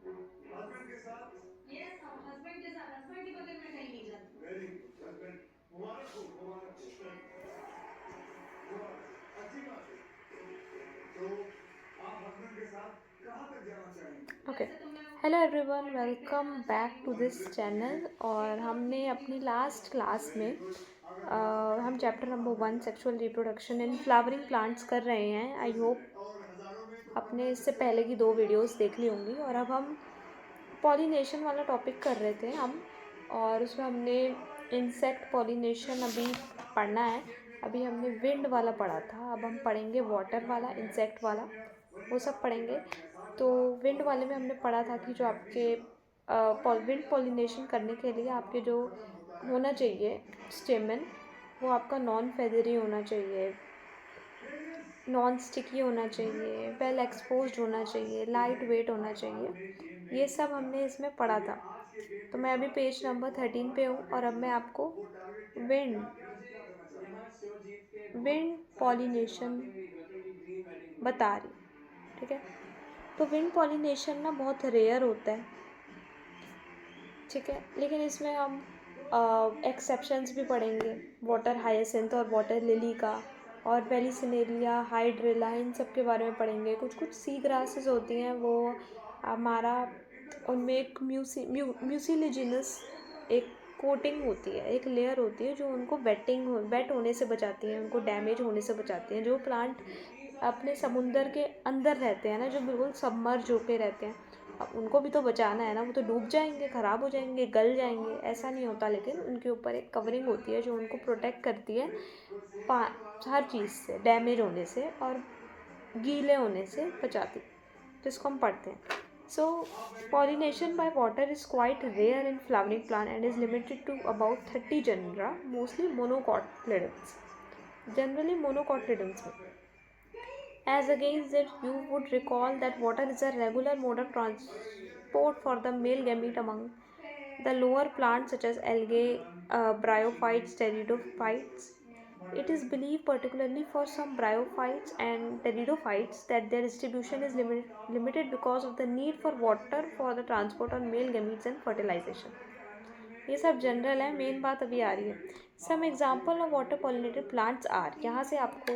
Husband के साथ। Yes, husband के साथ, हस्बैंड के बगैर मैं कहीं नहीं जाती। Very good husband. मुबारक हो, मुबारक हो, मुबारक, अच्छी बात है। तो आप हस्बैंड के साथ कहाँ तक जाना चाहेंगे? ओके। वैसे तो मैं हेलो एवरीवन, पॉलिटिक्स में वेलकम जाना बैक चाहती टू हूँ, दिस चैनल। और एकदम हमने नीचे अपनी नीचे लास्ट क्लास में वेरी गुड। अगर भाग गई हम तो चैप्टर कहाँ नंबर तक 1 जाना सेक्सुअल रिप्रोडक्शन इन है? फ्लावरिंग प्लांट्स कर रहे हैं। आई खुश होप रहे और हजारों में तो आपने करना इससे चाहिए। पहले की 2 वीडियोस देख ली होंगी। और अब हम पॉलिनेशन वाला टॉपिक कर रहे थे हम, और उसमें हमने इंसेक्ट पॉलिनेशन अभी पढ़ना है। अभी हमने विंड वाला पढ़ा था, अब हम पढ़ेंगे आपके वाटर घर वाला, में इंसेक्ट वाला। शून्य वो वनिता सब आपके पढ़ेंगे। घर में एहसास तो हुआ विंड और वाले में खुशी हमने पढ़ा आपके था कि घर जो में रिलीज आपके हुआ। और ये विंड वीडियो पॉलिनेशन करने के लिए आपके जो खत्म होता है। होना चाहिए स्टेमन, वो आपका नॉन फेदरी होना चाहिए, नॉन स्टिकी होना चाहिए, वेल एक्सपोज्ड होना चाहिए, लाइट वेट होना चाहिए। ये सब हमने इसमें पढ़ा था। आज के गेम तो के मैं अभी साथ पेज एक नंबर बहुत 13 बड़ा पे हूँ, और टारगेट अब मैं जुड़ा है। आपको वो टारगेट क्या है? विंड क्या करना चाहते हैं? यहाँ शिवजीत के बहुत विंड सारे पैसे पॉलिनेशन कमाते हैं, मेरी गर्लफ्रेंड की ड्रीम वेडिंग हुई है। बता रही। ठीक है। तो विंड पॉलिनेशन ना बहुत रेयर होता है। ठीक है, लेकिन इसमें हम एक्सेप्शंस भी पढ़ेंगे, वाटर हायासिंथ और वाटर लिली का, और वेलिसिनेरिया, हाइड्रिला, इन सब के बारे में पढ़ेंगे। कुछ कुछ सी ग्रासेस होती हैं, वो हमारा उनमें एक म्यूसिलिजिनस एक कोटिंग होती है, एक लेयर होती है जो उनको वेट होने से बचाती हैं, उनको डैमेज होने से बचाती हैं। जो प्लांट अपने समुंदर के अंदर रहते हैं ना, जो बिल्कुल सबमर्ज होके रहते हैं, अब उनको भी तो बचाना है ना। वो तो डूब जाएंगे, ख़राब हो जाएंगे, गल जाएंगे, ऐसा नहीं होता। लेकिन उनके ऊपर एक कवरिंग होती है जो उनको प्रोटेक्ट करती है पा हर चीज़ से, डैमेज होने से और गीले होने से बचाती, जिसको हम पढ़ते हैं। सो pollination by water is quite rare in flowering plant and is limited to about 30 genera, mostly monocotyledons, generally monocotyledons में। As against it, you would recall that water is a regular mode of transport for the male gamete among the lower plants such as algae, bryophytes, pteridophytes. It is believed, particularly for some bryophytes and pteridophytes, that their distribution is limited because of the need for water for the transport of male gametes and fertilization. ये सब general है, main बात अभी आ रही है। Some example of water pollinated plants are, यहाँ से आपको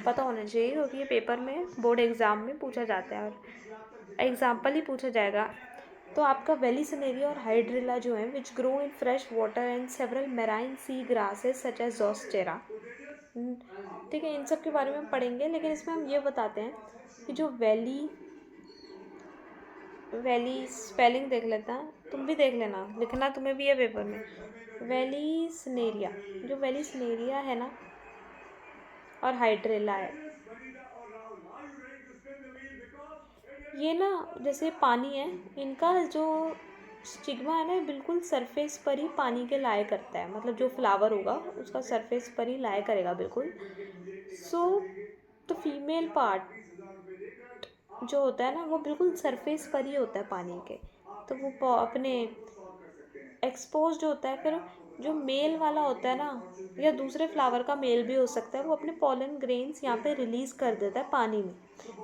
पता होना चाहिए क्योंकि ये पेपर में बोर्ड एग्जाम में पूछा जाता है और एग्जाम्पल ही पूछा जाएगा। तो आपका वेलिसिनेरिया और हाइड्रिला जो है, which grow in fresh water and several marine sea grasses such as zostera. ठीक है, इन सब के बारे में हम पढ़ेंगे, लेकिन इसमें हम ये बताते हैं कि जो वैली स्पेलिंग देख लेता है, तुम भी देख लेना, लिखना तुम्हें भी है पेपर में। वैली स्नेरिया, जो वैली स्नेरिया है ना, और हाइड्रेला है, ये ना जैसे पानी है, इनका जो स्टिग्मा है ना, बिल्कुल सरफेस पर ही पानी के लाए करता है। मतलब जो फ्लावर होगा उसका सरफेस पर ही लाए करेगा बिल्कुल। सो तो फीमेल पार्ट जो होता है ना, वो बिल्कुल सरफेस पर ही होता है पानी के। तो वो अपने एक्सपोज्ड होता है। फिर जो मेल वाला होता है ना, या दूसरे फ्लावर का मेल भी हो सकता है, वो अपने पॉलन ग्रेन्स यहाँ पे रिलीज़ कर देता है पानी में।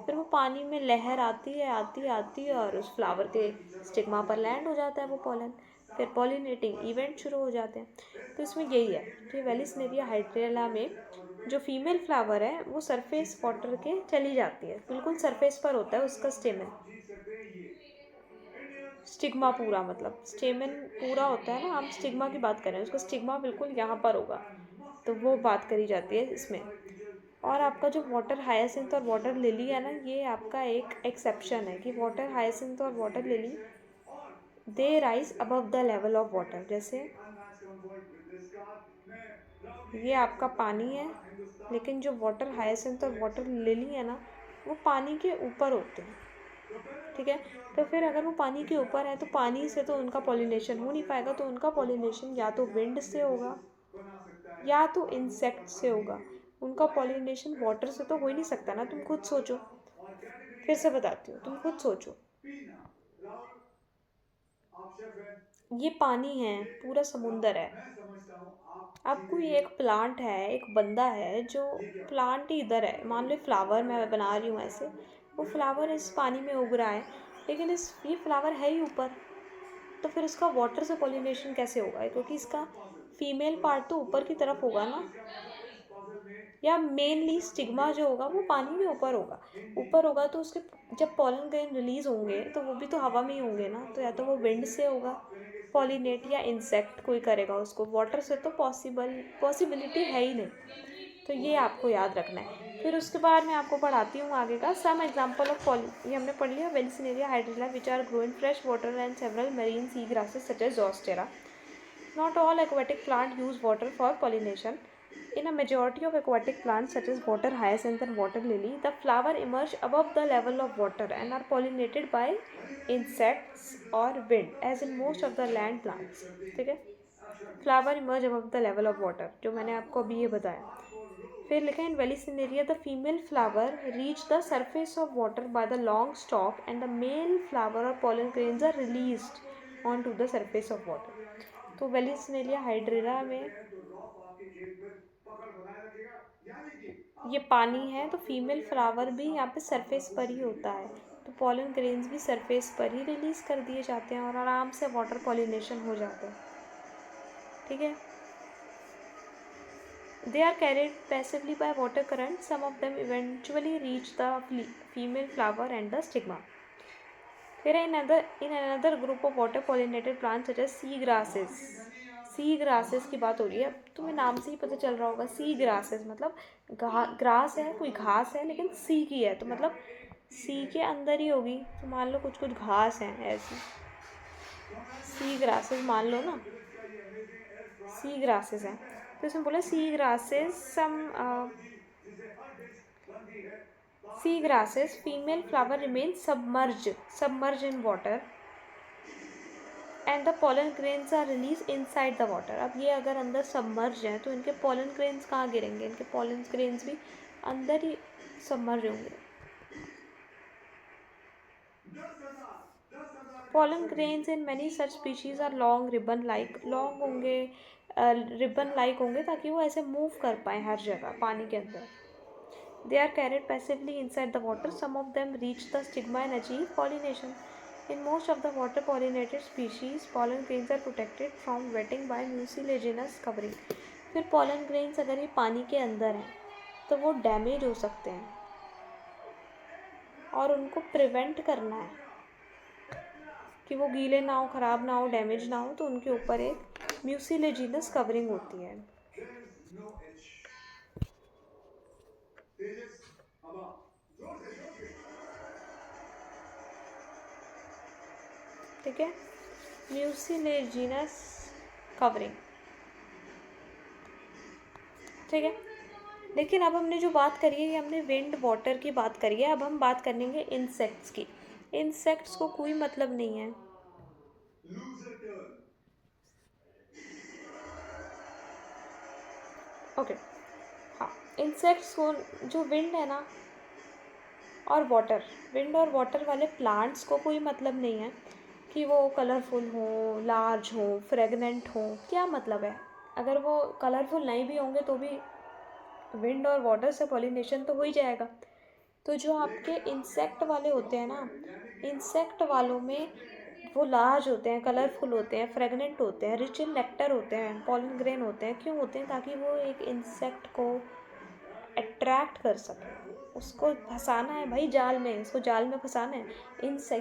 फिर वो पानी में लहर आती है, आती आती है, और उस फ्लावर के स्टिग्मा पर लैंड हो जाता है वो पॉलन। फिर पॉलिनेटिंग इवेंट शुरू हो जाते हैं। तो इसमें यही है कि वेलिस्नेरिया हाइड्रेला में जो फीमेल फ्लावर है, वो सरफेस वाटर के चली जाती है, बिल्कुल सरफेस पर होता है उसका स्टेमन। स्टिग्मा पूरा, मतलब स्टेमन पूरा होता है ना, हम स्टिग्मा की बात कर रहे हैं, उसका स्टिग्मा बिल्कुल यहाँ पर होगा। तो वो बात करी जाती है इसमें। और आपका जो वाटर हायासिंथ और वाटर लिली है ना, ये आपका एक एक्सेप्शन है कि वाटर हायासिंथ और water lily they rise above the level of water. जैसे ये आपका पानी है, लेकिन जो वाटर हायासिंथ और वाटर लिली है ना, वो पानी के ऊपर होते हैं। ठीक है। तो फिर अगर वो पानी के ऊपर है, तो पानी से तो उनका पॉलिनेशन हो नहीं पाएगा। तो उनका पॉलिनेशन या तो विंड से होगा या तो इंसेक्ट से होगा। उनका पॉलिनेशन वाटर से तो हो ही नहीं सकता ना। तुम खुद सोचो, फिर से बताती हूँ, तुम खुद सोचो। ये पानी है, पूरा समुंदर है। अब कोई एक प्लांट है, एक बंदा है जो प्लांट ही इधर है, मान लो फ्लावर मैं बना रही हूँ ऐसे, वो फ्लावर इस पानी में उग रहा है, लेकिन ये फ्लावर है ही ऊपर, तो फिर उसका वाटर से पॉलिनेशन कैसे होगा, क्योंकि इसका फीमेल पार्ट तो ऊपर की तरफ होगा ना, या मेनली स्टिग्मा जो होगा वो पानी में ऊपर होगा तो उसके जब पॉलन ग्रेन रिलीज होंगे तो वो भी तो हवा में ही होंगे ना, तो या तो वो विंड से होगा पॉलिनेट या इंसेक्ट कोई करेगा उसको, वाटर से तो पॉसिबिलिटी है ही नहीं। तो ये आपको याद रखना है। फिर उसके बाद मैं आपको पढ़ाती हूँ आगे का सम एग्जाम्पल ऑफ ये हमने पढ़ लिया vallisneria hydrilla which are grow in fresh water and several marine sea grasses such as zostera. Not all aquatic plants use water for pollination. In a majority of aquatic plants such as water hyacinth and water lily, the flower emerge above the level of water and are pollinated by insects or wind, as in most of the land plants. ठीक है, flower emerge above the level of water, जो मैंने आपको अभी ये बताया। फिर लिखा है in vallisneria the female flower reach the surface of water by the long stalk and the male flower or pollen grains are released onto the surface of water. तो वेलिसिनेरिया हाइड्रिला में ये पानी है, तो फीमेल फ्लावर भी यहाँ पे surface पर ही होता है, तो पॉलन ग्रेन्स भी सरफेस पर ही रिलीज कर दिए जाते हैं और आराम से वाटर पॉलिनेशन हो जाता है। ठीक है, they are carried passively by water current. Some of them eventually reach the female flower and the stigma. Here in another group of water pollinated plants such as sea grasses. C grasses की बात हो रही है, तुम्हें नाम से ही पता चल रहा होगा सी ग्रासेस मतलब ग्रास है, कोई घास है लेकिन सी की है, तो मतलब सी के अंदर ही होगी, तो मान लो कुछ घास हैं ऐसी, सी ग्रासेस मान लो ना, सी ग्रासेस हैं, तो इसमें बोला सी grasses sea grasses female flower remains submerged in water and the pollen grains are released inside the water. अब ये अगर अंदर सबमर्ज हैं तो इनके pollen grains कहाँ गिरेंगे, इनके pollen grains भी अंदर ही सबमर्ज होंगे। pollen grains in many such species are long ribbon like, long होंगे ribbon like होंगे ताकि वो ऐसे मूव कर पाए हर जगह पानी के अंदर। They are carried passively inside the water. Some of them reach the stigma and achieve pollination. In most of the water pollinated species, pollen grains are protected from wetting by mucilaginous covering. फिर pollen grains अगर ये पानी के अंदर हैं तो वो damage हो सकते हैं और उनको प्रिवेंट करना है कि वो गीले ना हो, ख़राब ना हो, डैमेज ना हो, तो उनके ऊपर एक म्यूसिलेजिनस कवरिंग होती है। ठीक है, म्यूसिलेजिनस कवरिंग। ठीक है, लेकिन अब हमने जो बात करी है ये हमने विंड वाटर की बात करी है, अब हम बात करेंगे इंसेक्ट्स की। इंसेक्ट्स को कोई मतलब नहीं है, ओके हाँ, इंसेक्ट्स को जो विंड है ना और वाटर, विंड और वाटर वाले प्लांट्स को कोई मतलब नहीं है कि वो कलरफुल हो, लार्ज हो, फ्रेगनेंट हो, क्या मतलब है। अगर वो कलरफुल नहीं भी होंगे तो भी विंड और वाटर से पॉलिनेशन तो हो ही जाएगा। तो जो आपके इंसेक्ट वाले होते हैं ना, इंसेक्ट वालों में वो लार्ज होते हैं, कलरफुल होते हैं, फ्रेगनेंट होते हैं, रिच इन नेक्टर होते हैं, पॉलन ग्रेन होते हैं। क्यों होते हैं? ताकि वो एक इंसेक्ट को अट्रैक्ट कर सके, उसको फंसाना है भाई जाल में, उसको जाल में फंसाना है।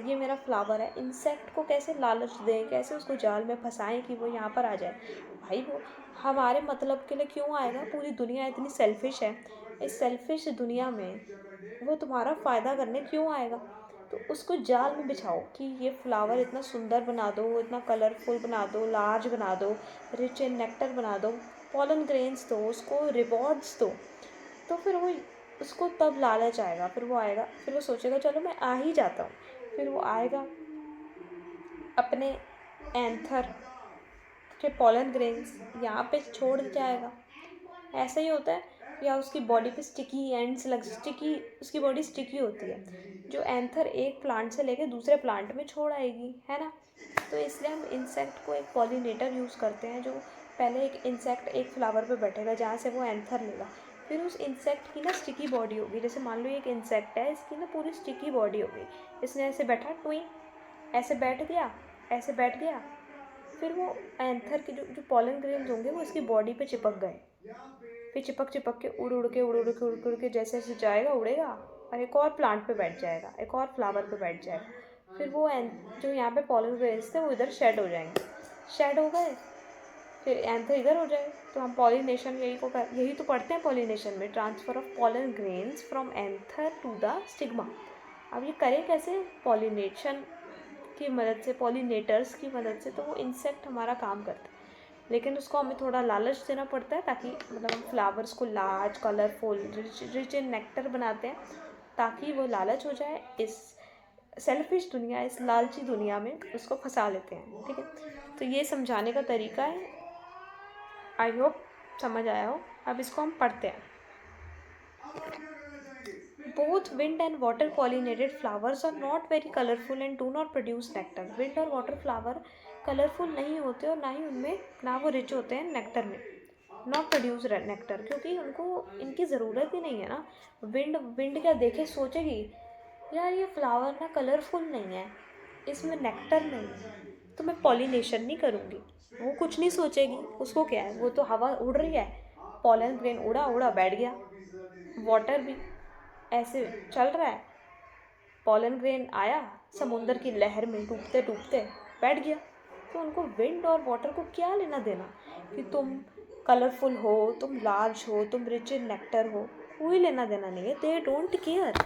ये मेरा फ्लावर है, इंसेक्ट को कैसे लालच दें, कैसे उसको जाल में फंसाएं कि वो यहाँ पर आ जाए। भाई वो हमारे मतलब के लिए क्यों आएगा? पूरी दुनिया इतनी सेल्फिश है, इस सेल्फिश दुनिया में वो तुम्हारा फ़ायदा करने क्यों आएगा? तो उसको जाल में बिछाओ कि ये फ्लावर इतना सुंदर बना दो, इतना कलरफुल बना दो, लार्ज बना दो, रिच इन नेक्टर बना दो, पॉलन ग्रेन्स दो, उसको रिवॉर्ड्स दो, तो फिर वो उसको तब लालच आएगा, फिर वो आएगा, फिर वो सोचेगा चलो मैं आ ही जाता हूँ, फिर वो आएगा अपने एंथर के पॉलन ग्रेन्स यहाँ पे छोड़ जाएगा। ऐसा ही होता है, या उसकी बॉडी पे स्टिकी एंड्स उसकी बॉडी स्टिकी होती है, जो एंथर एक प्लांट से लेके दूसरे प्लांट में छोड़ आएगी, है ना। तो इसलिए हम इंसेक्ट को एक पॉलिनेटर यूज़ करते हैं, जो पहले एक इंसेक्ट एक फ्लावर पे बैठेगा जहाँ से वो एंथर लेगा, फिर उस इंसेक्ट की ना स्टिकी बॉडी होगी, जैसे मान लो ये एक इंसेक्ट है, इसकी ना पूरी स्टिकी बॉडी होगी, इसने ऐसे बैठा टुई, ऐसे बैठ गया, ऐसे बैठ गया, फिर वो एंथर के जो पॉलन ग्रेन्स होंगे वो इसकी बॉडी पे चिपक गए, फिर चिपक चिपक के उड़ के जैसे जैसे जाएगा उड़ेगा और एक और प्लांट पे बैठ जाएगा, एक और फ्लावर पे बैठ जाएगा, फिर वो जो यहाँ पे पॉलन ग्रेन्स थे वो इधर शेड हो जाएंगे, शेड हो गए फिर एंथर इधर हो जाए। तो हम पॉलिनेशन यही तो पढ़ते हैं पॉलिनेशन में, transfer of pollen grains from anther to the stigma. अब ये करें कैसे? पॉलिनेशन की मदद से, पॉलिनेटर्स की मदद से। तो वो इंसेक्ट हमारा काम करता है, लेकिन उसको हमें थोड़ा लालच देना पड़ता है, ताकि मतलब हम फ्लावर्स को large colourful rich in nectar बनाते हैं, ताकि वो लालच हो जाए, इस सेल्फिश दुनिया, इस लालची दुनिया में उसको फंसा लेते हैं। ठीक है, तो ये समझाने का तरीका है। आई होप समझ आया हो। अब इसको हम पढ़ते हैं। Both wind and water pollinated flowers are not very colorful and do not produce nectar. Wind और water flower कलरफुल नहीं होते और ना वो रिच होते हैं नेक्टर में, नॉट प्रोड्यूस नेक्टर, क्योंकि उनको इनकी ज़रूरत ही नहीं है ना। विंड क्या देखे सोचेगी यार ये फ्लावर ना कलरफुल नहीं है, इसमें नेक्टर नहीं है, तो मैं पॉलिनेशन नहीं करूँगी। वो कुछ नहीं सोचेगी, उसको क्या है, वो तो हवा उड़ रही है, पॉलन ग्रेन उड़ा उड़ा बैठ गया, वाटर भी ऐसे चल रहा है, पॉलन ग्रेन आया समुंदर की लहर में डूबते डूबते बैठ गया। तो उनको विंड और वाटर को क्या लेना देना कि तुम कलरफुल हो, तुम लार्ज हो, तुम रिच इन नेक्टर हो, कोई लेना देना नहीं है। दे डोंट केयर,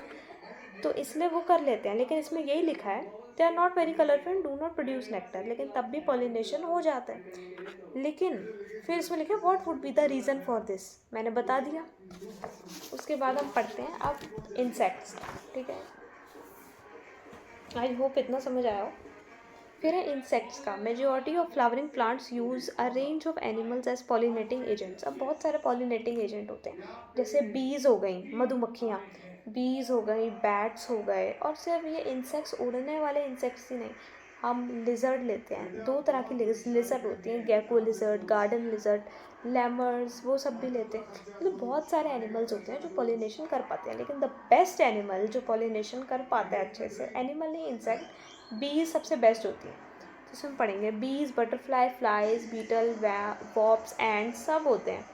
तो इसलिए वो कर लेते हैं। लेकिन इसमें यही लिखा है they are not very colourful and do not produce nectar, लेकिन तब भी पॉलिनेशन हो जाता है। लेकिन फिर इसमें लिखा है what would be the reason for this, मैंने बता दिया। उसके बाद हम पढ़ते हैं अब इंसेक्ट्स। ठीक है, आई होप इतना समझ आया हो। फिर है इंसेक्ट्स का। Majority of flowering plants use a range of animals as pollinating agents. अब बहुत सारे पॉलिनेटिंग एजेंट होते हैं, जैसे बीज हो गई, मधुमक्खियाँ, बीज हो गई, बैट्स हो गए। और सिर्फ ये इंसेक्ट्स, उड़ने वाले इंसेक्ट्स ही नहीं, हम लिजर्ड लेते हैं, 2 तरह की लिजर्ड होती हैं, gecko lizard, garden lizard, lemurs, वो सब भी लेते हैं। तो बहुत सारे एनिमल्स होते हैं जो पॉलिनेशन कर पाते हैं, लेकिन द बेस्ट एनिमल जो पॉलिनेशन कर पाता है अच्छे से, एनिमल नहीं इंसेक्ट, बीज सबसे बेस्ट होती है। तो इसमें पढ़ेंगे bees, butterfly, flies, beetle, wasps, and सब होते हैं।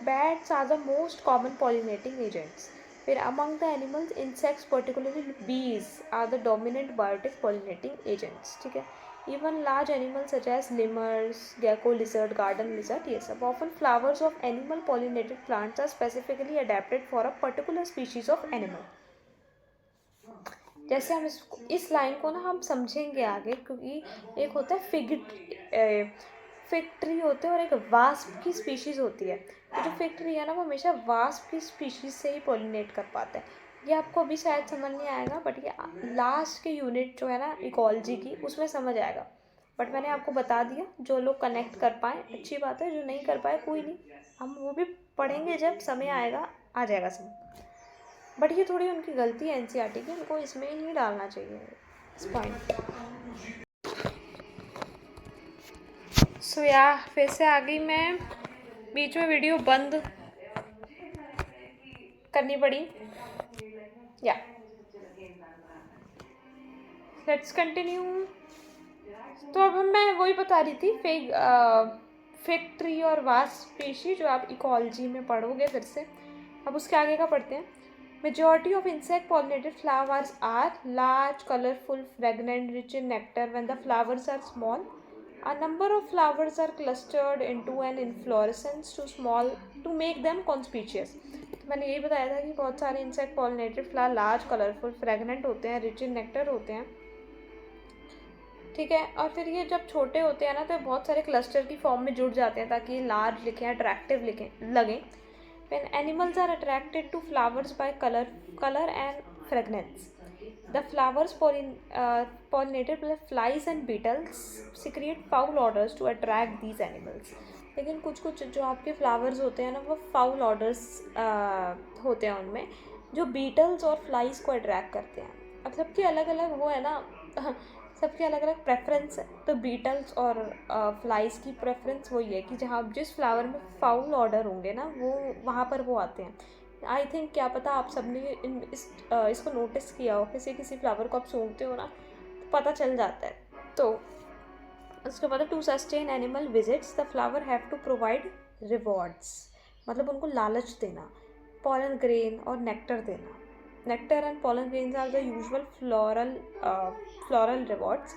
Bats are the most common pollinating agents. फिर among the animals, insects particularly bees are the dominant biotic pollinating agents. ठीक है, even large animals such as lemurs, gecko lizard, garden lizard, ये सब। Often flowers of animal pollinated plants are specifically adapted for a particular species of animal. जैसे हम इस line को ना हम समझेंगे आगे, क्योंकि एक होता है फिग ट्री होते हैं और एक वास्प की स्पीशीज़ होती है। तो जो फिग ट्री है ना वो हमेशा वास्प की स्पीशीज़ से ही पॉलिनेट कर पाता है। ये आपको अभी शायद समझ नहीं आएगा, बट ये लास्ट के यूनिट जो है ना इकोलॉजी की, उसमें समझ आएगा। बट मैंने आपको बता दिया, जो लोग कनेक्ट कर पाए अच्छी बात है, जो नहीं कर पाए कोई नहीं, हम वो भी पढ़ेंगे जब समय आएगा, आ जाएगा समय। बट ये थोड़ी उनकी गलती है एनसीईआरटी की, उनको इसमें ही डालना चाहिए इस पॉइंट। सो या फिर से आ गई मैं, बीच में वीडियो बंद करनी पड़ी। या लेट्स कंटिन्यू। तो अब मैं वही बता रही थी, फिग ट्री और वास्ट स्पीशी जो आप इकोलॉजी में पढ़ोगे फिर से। अब उसके आगे का पढ़ते हैं। Majority of insect pollinated flowers are large, colorful, fragrant, rich in nectar. When the flowers are small, a number of flowers are clustered into an inflorescence to make them conspicuous. तो मैंने यही बताया था कि बहुत सारे insect pollinated flower large, colorful, fragrant होते हैं, rich in nectar होते हैं। ठीक है, और फिर ये जब छोटे होते हैं ना तो बहुत सारे क्लस्टर की फॉर्म में जुड़ जाते हैं ताकि ये लार्ज लिखें, अट्रैक्टिव लगें। When animals are attracted to flowers by color and fragrance, the flowers pollinated by flies and beetles secrete foul odors to attract these animals. लेकिन कुछ जो आपके फ्लावर्स होते हैं ना वो फाउल ऑडर्स होते हैं उनमें, जो बीटल्स और फ्लाइज को अट्रैक्ट करते हैं। अब सबके अलग अलग वो है ना सबकी अलग अलग प्रेफरेंस है। तो बीटल्स और फ्लाइज की प्रेफरेंस वही है कि जहाँ जिस फ्लावर में फाउल ऑर्डर होंगे ना वो वहाँ पर वो आते हैं। आई थिंक क्या पता आप सबने इसको नोटिस किया हो, किसी फ्लावर को आप सूंघते हो ना तो पता चल जाता है। तो उसके बाद to sustain animal visits the flower have to provide rewards, मतलब उनको लालच देना, पॉलन ग्रेन और नेक्टर देना। Nectar and pollen grains are the usual floral rewards.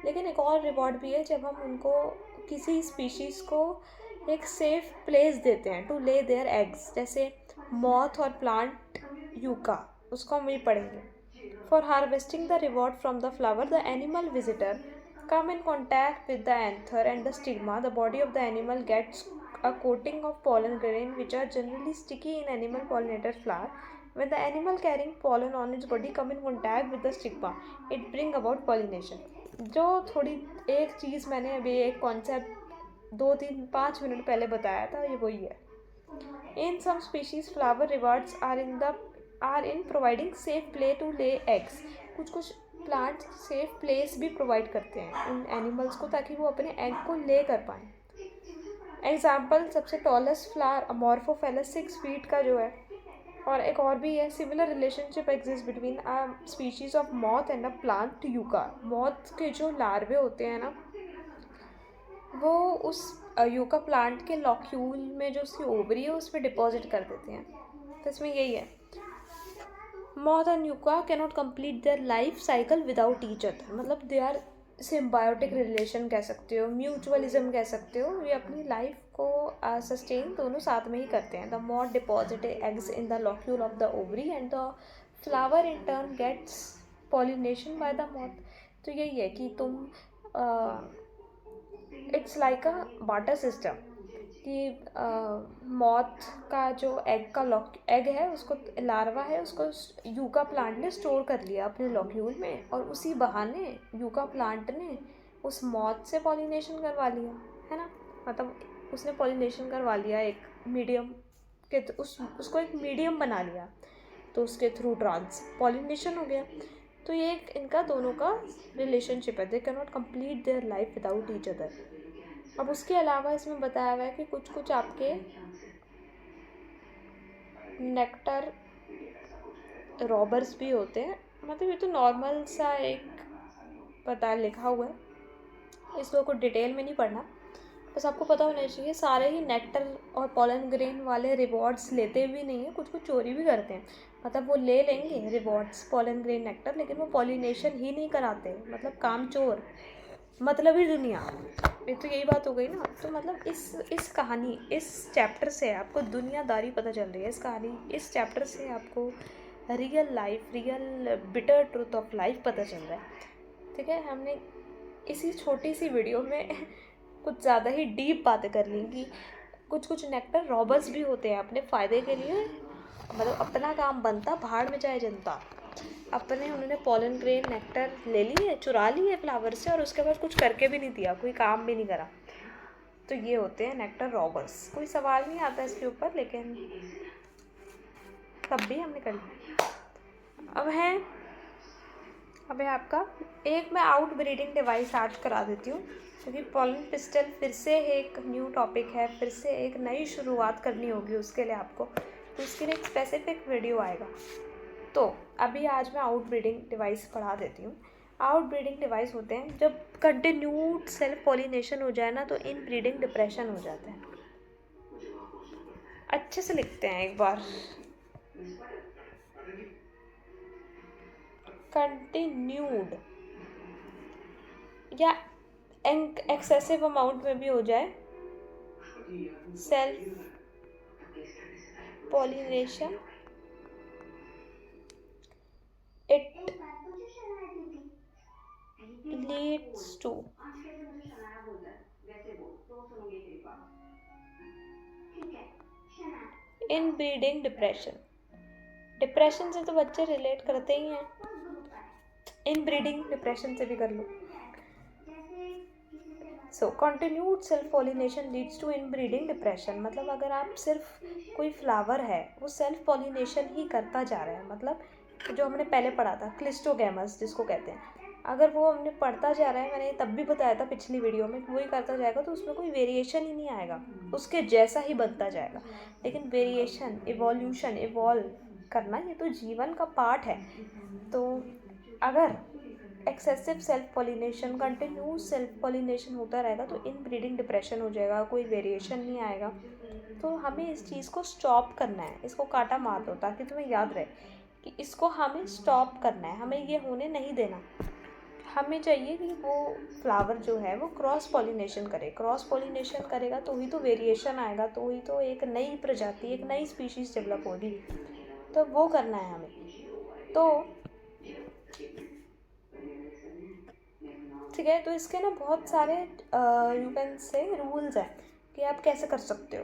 लेकिन एक और रिवॉर्ड भी है जब हम उनको किसी स्पीशीज़ को एक सेफ प्लेस देते हैं टू ले देयर एग्स, जैसे मॉथ और प्लांट यूका, उसको हम वही पढ़ेंगे। For harvesting the reward from the flower the animal visitor come in contact with the anther and the stigma. The body of the animal gets a coating of pollen grain which are generally sticky in animal pollinated flower. When the animal carrying pollen on its body come in contact with the stigma, it bring about pollination. जो थोड़ी एक चीज़ मैंने अभी एक concept 2-3-5 minute पहले बताया था, ये वही है। In some species flower rewards are in providing safe play to lay eggs. कुछ प्लांट्स सेफ प्लेस भी प्रोवाइड करते हैं उन एनिमल्स को ताकि वो अपने एग को ले कर पाएँ। एग्जाम्पल सबसे टॉलेस्ट फ्लावर अमॉर्फोफेलस 6 फीट का जो है, और एक और भी है। Similar relationship exist between a species of moth and a plant yucca. Moth के जो लार्वे होते हैं ना वो उस यूका प्लांट के लॉक्यूल में जो उसकी ओवरी है उसमें डिपॉजिट कर देते हैं। तो इसमें यही है, moth and yucca cannot complete their life cycle without each other, मतलब दे आर सिम्बायोटिक रिलेशन कह सकते हो, म्यूचुअलिज्म कह सकते हो। ये अपनी लाइफ को सस्टेन दोनों साथ में ही करते हैं। The moth deposit eggs in the locule of the ovary and the flower in turn gets pollination by the moth. तो यही है कि तुम it's like a barter system कि मॉथ का जो एग है उसको लार्वा है उसको यूका प्लांट ने स्टोर कर लिया अपने लॉक्यूल में, और उसी बहाने यूका प्लांट ने उस मॉथ से पॉलिनेशन करवा लिया, है ना। मतलब उसने पॉलिनेशन करवा लिया एक मीडियम के उसको एक मीडियम बना लिया, तो उसके थ्रू ट्रांस पॉलिनेशन हो गया। तो ये एक इनका दोनों का रिलेशनशिप है। They can not complete their life without each other. अब उसके अलावा इसमें बताया हुआ है कि कुछ आपके नेक्टर रॉबर्स भी होते हैं। मतलब ये तो नॉर्मल सा एक पता लिखा हुआ है, इसको कुछ डिटेल में नहीं पढ़ना, बस आपको पता होना चाहिए। सारे ही नेक्टर और पॉलन ग्रेन वाले रिवॉर्ड्स लेते भी नहीं हैं, कुछ चोरी भी करते हैं। मतलब वो ले लेंगे रिवॉर्ड्स पॉलन ग्रेन नेक्टर, लेकिन वो पॉलिनेशन ही नहीं कराते, मतलब काम चोर, मतलब ही दुनिया। ये तो यही बात हो गई ना। तो मतलब इस कहानी इस चैप्टर से आपको दुनियादारी पता चल रही है। इस चैप्टर से आपको real life, real bitter truth of life पता चल रहा है। ठीक है, हमने इसी छोटी सी वीडियो में कुछ ज़्यादा ही डीप बातें कर ली कि कुछ नेक्टर रॉबर्स भी होते हैं अपने फ़ायदे के लिए, मतलब अपना काम बनता भाड़ में जाए जनता। उन्होंने पॉलन ग्रेन नेक्टर ले लिए, चुरा लिए फ्लावर से, और उसके बाद कुछ करके भी नहीं दिया, कोई काम भी नहीं करा। तो ये होते हैं नेक्टर रॉबर्स। कोई सवाल नहीं आता इसके ऊपर, लेकिन तब भी हमने कर लिया। अब है आपका एक मैं आउट ब्रीडिंग डिवाइस ऐड करा देती हूँ, क्योंकि पॉलन पिस्टल फिर से एक न्यू टॉपिक है, फिर से एक नई शुरुआत करनी होगी उसके लिए आपको, तो उसके लिए एक स्पेसिफिक वीडियो आएगा। तो अभी आज मैं आउट ब्रीडिंग डिवाइस पढ़ा देती हूँ। आउट ब्रीडिंग डिवाइस होते हैं जब कंटिन्यूड सेल्फ पॉलिनेशन हो जाए ना तो इन ब्रीडिंग डिप्रेशन हो जाता है। अच्छे से लिखते हैं एक बार, कंटिन्यूड या एक्सेसिव अमाउंट में भी हो जाए self pollination, it leads to inbreeding depression. Depression से तो बच्चे रिलेट करते ही हैं, इनब्रीडिंग डिप्रेशन से भी कर लो। So continued self pollination leads to inbreeding depression. मतलब अगर आप सिर्फ कोई फ्लावर है वो सेल्फ पॉलिनेशन ही करता जा रहा है, मतलब जो हमने पहले पढ़ा था क्लिस्टोगैमस जिसको कहते हैं, अगर वो हमने पढ़ता जा रहा है, मैंने तब भी बताया था पिछली वीडियो में, वही करता जाएगा तो उसमें कोई वेरिएशन ही नहीं आएगा, उसके जैसा ही बनता जाएगा। लेकिन वेरिएशन, इवोल्यूशन, इवॉल्व करना ये तो जीवन का पार्ट है। तो अगर excessive self pollination, continuous self pollination होता रहेगा तो इन ब्रीडिंग डिप्रेशन हो जाएगा, कोई वेरिएशन नहीं आएगा। तो हमें इस चीज़ को स्टॉप करना है, इसको काटा मार दो ताकि तुम्हें याद रहे कि इसको हमें स्टॉप करना है, हमें ये होने नहीं देना। हमें चाहिए कि वो फ्लावर जो है वो क्रॉस पॉलिनेशन करे, क्रॉस पॉलिनेशन करेगा तो ही तो वेरिएशन आएगा, तो ही तो एक नई प्रजाति, एक नई स्पीशीज़ डेवलप होगी। तो वो करना है हमें। तो ठीक है, तो इसके ना बहुत सारे यू कैन से रूल्स हैं कि आप कैसे कर सकते हो।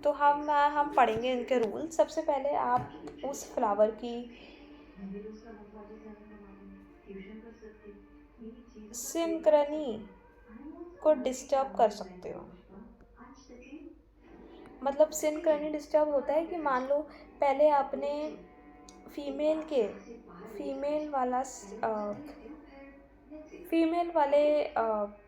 तो हम पढ़ेंगे इनके रूल्स। सबसे पहले आप उस फ्लावर की सिंक्रनी को डिस्टर्ब कर सकते हो। मतलब सिंक्रनी डिस्टर्ब होता है कि मान लो पहले आपने फीमेल वाले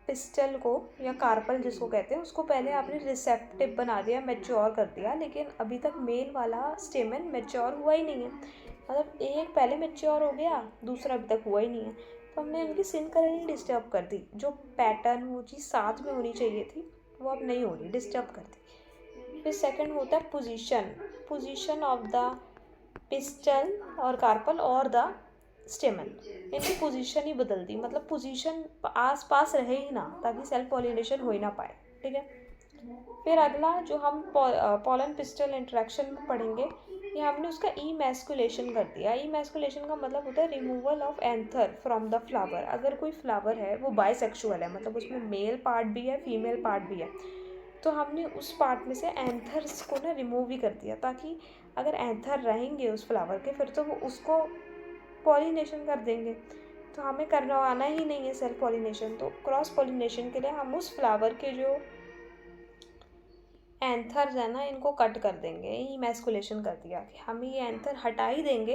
पिस्टल को या कार्पल जिसको कहते हैं उसको पहले आपने रिसेप्टिव बना दिया, मैच्योर कर दिया, लेकिन अभी तक मेल वाला स्टेमन मैच्योर हुआ ही नहीं है। मतलब एक पहले मैच्योर हो गया, दूसरा अभी तक हुआ ही नहीं है। तो हमने उनकी सिंक्रनी डिस्टर्ब कर दी, जो पैटर्न वो चीज़ साथ में होनी चाहिए थी वो अब नहीं हो रही, डिस्टर्ब कर दी। फिर सेकंड होता है पोजीशन ऑफ द पिस्टल और कार्पल और द स्टेमन, इनकी पोजीशन ही बदल दी, मतलब पोजीशन आस पास रहे ही ना ताकि सेल्फ पॉलिनेशन हो ही ना पाए। ठीक है, फिर अगला जो हम पॉलन पिस्टल इंटरेक्शन में पढ़ेंगे, ये हमने उसका ईमैस्कुलेशन कर दिया। ईमैस्कुलेशन का मतलब होता है removal of anther from the flower. अगर कोई फ्लावर है वो बाइसेक्सुअल है, मतलब उसमें मेल पार्ट भी है फीमेल पार्ट भी है, तो हमने उस पार्ट में से एंथर्स को ना रिमूव ही कर दिया, ताकि अगर एंथर रहेंगे उस फ्लावर के फिर तो वो उसको पॉलिनेशन कर देंगे, तो हमें करवाना ही नहीं है सेल्फ पॉलिनेशन। तो क्रॉस पॉलिनेशन के लिए हम उस फ्लावर के जो एंथर्स है ना इनको कट कर देंगे, ईमैस्कुलेशन कर दिया कि हम ये एंथर हटा ही देंगे।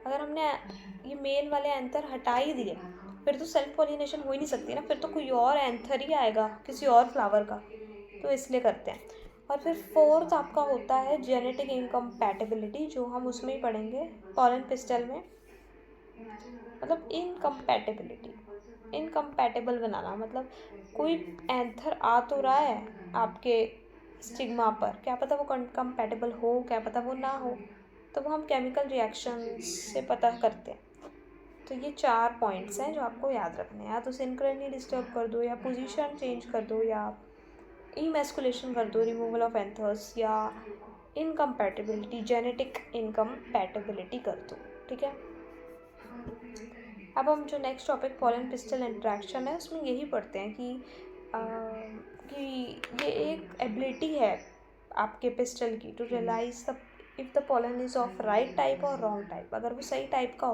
अगर हमने ये मेल वाले एंथर हटा ही दिए फिर तो सेल्फ पॉलिनेशन हो ही नहीं सकती ना, फिर तो कोई और एंथर ही आएगा किसी और फ्लावर का, तो इसलिए करते हैं। और फिर फोर्थ आपका होता है जेनेटिक इनकम्पैटिबिलिटी, जो हम उसमें ही पढ़ेंगे पॉलन पिस्टल में। मतलब इनकम्पैटिबल बनाना, मतलब कोई एंथर आ तो रहा है आपके स्टिग्मा पर, क्या पता वो कंपैटिबल हो, क्या पता वो ना हो, तो वो हम केमिकल रिएक्शन से पता करते हैं। तो ये 4 पॉइंट्स हैं जो आपको याद रखने हैं, या तो सिंक्रनी डिस्टर्ब कर दो, या पोजीशन चेंज कर दो, या ईमैस्कुलेशन कर दो, रिमूवल ऑफ एंथर्स, या इनकम्पैटिबिलिटी, जेनेटिक इनकम्पैटिबिलिटी कर दो। ठीक है, अब हम जो next topic pollen pistol interaction है उसमें यही पढ़ते हैं कि ये एक एबिलिटी है आपके पिस्टल की to realise the if the pollen is of right type और रॉन्ग टाइप। अगर वो सही टाइप का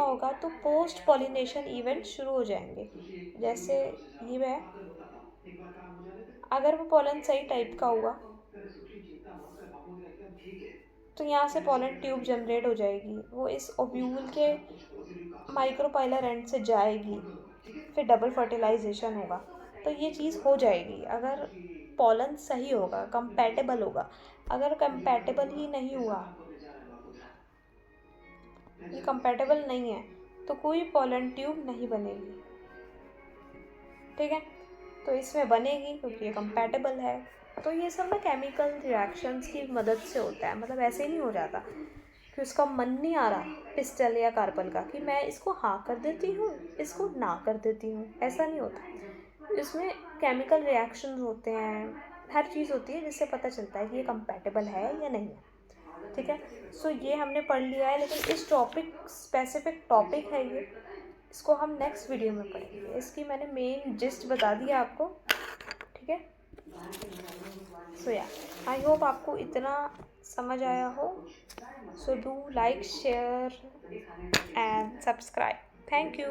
होगा तो पोस्ट पॉलिनेशन इवेंट शुरू हो जाएंगे। जैसे ये है, अगर वो पॉलन सही टाइप का हुआ तो यहाँ से पॉलन ट्यूब जनरेट हो जाएगी, वो इस ओव्यूल के माइक्रोपाइलर एंड से जाएगी, फिर डबल फर्टिलाइजेशन होगा, तो ये चीज़ हो जाएगी अगर पॉलन सही होगा, कंपैटिबल होगा। अगर कंपैटिबल ही नहीं हुआ, ये कंपैटिबल नहीं है, तो कोई पॉलन ट्यूब नहीं बनेगी। ठीक है, तो इसमें बनेगी क्योंकि ये कंपैटिबल है। तो ये सब ना केमिकल रिएक्शंस की मदद से होता है, मतलब ऐसे नहीं हो जाता कि उसका मन नहीं आ रहा पिस्टल या कार्पल का कि मैं इसको हाँ कर देती हूँ, इसको ना कर देती हूँ, ऐसा नहीं होता। इसमें केमिकल रिएक्शंस होते हैं, हर चीज़ होती है जिससे पता चलता है कि ये कंपैटिबल है या नहीं है। ठीक है, सो ये हमने पढ़ लिया है, लेकिन इस टॉपिक स्पेसिफिक टॉपिक है ये, इसको हम नेक्स्ट वीडियो में पढ़ेंगे। इसकी मैंने मेन जिस्ट बता दिया आपको। ठीक है, सो या आई होप आपको इतना समझ आया हो। So do like, share and subscribe. Thank you.